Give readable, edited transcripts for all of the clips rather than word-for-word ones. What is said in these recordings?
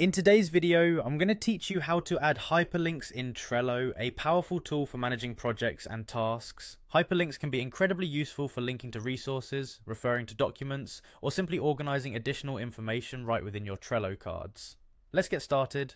In today's video, I'm going to teach you how to add hyperlinks in Trello, a powerful tool for managing projects and tasks. Hyperlinks can be incredibly useful for linking to resources, referring to documents, or simply organizing additional information right within your Trello cards. Let's get started.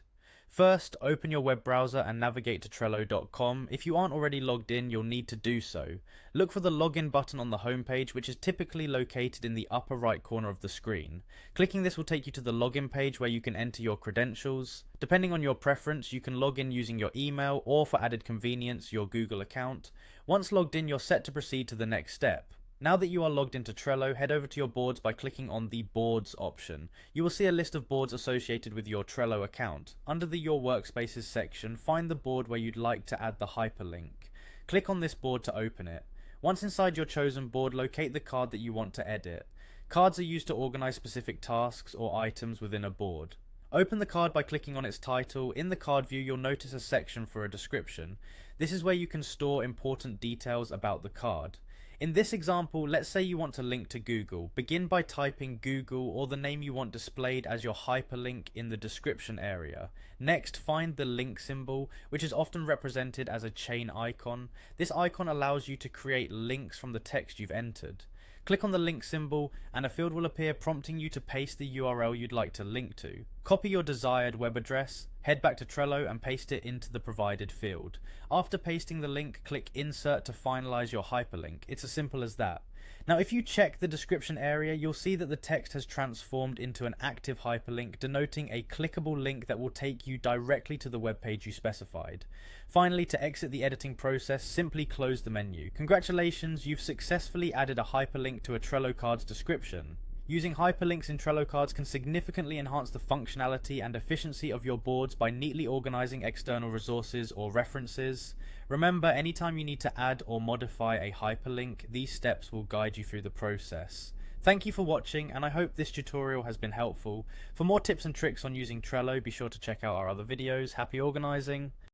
First, open your web browser and navigate to Trello.com. If you aren't already logged in, you'll need to do so. Look for the login button on the homepage, which is typically located in the upper right corner of the screen. Clicking this will take you to the login page where you can enter your credentials. Depending on your preference, you can log in using your email or, for added convenience, your Google account. Once logged in, you're set to proceed to the next step. Now that you are logged into Trello, head over to your boards by clicking on the Boards option. You will see a list of boards associated with your Trello account. Under the Your Workspaces section, find the board where you'd like to add the hyperlink. Click on this board to open it. Once inside your chosen board, locate the card that you want to edit. Cards are used to organize specific tasks or items within a board. Open the card by clicking on its title. In the card view, you'll notice a section for a description. This is where you can store important details about the card. In this example, let's say you want to link to Google. Begin by typing Google or the name you want displayed as your hyperlink in the description area. Next, find the link symbol, which is often represented as a chain icon. This icon allows you to create links from the text you've entered. Click on the link symbol and a field will appear prompting you to paste the URL you'd like to link to. Copy your desired web address, head back to Trello and paste it into the provided field. After pasting the link, click Insert to finalize your hyperlink. It's as simple as that. Now if you check the description area, you'll see that the text has transformed into an active hyperlink, denoting a clickable link that will take you directly to the web page you specified. Finally, to exit the editing process, simply close the menu. Congratulations, you've successfully added a hyperlink to a Trello card's description. Using hyperlinks in Trello cards can significantly enhance the functionality and efficiency of your boards by neatly organizing external resources or references. Remember, anytime you need to add or modify a hyperlink, these steps will guide you through the process. Thank you for watching, and I hope this tutorial has been helpful. For more tips and tricks on using Trello, be sure to check out our other videos. Happy organizing!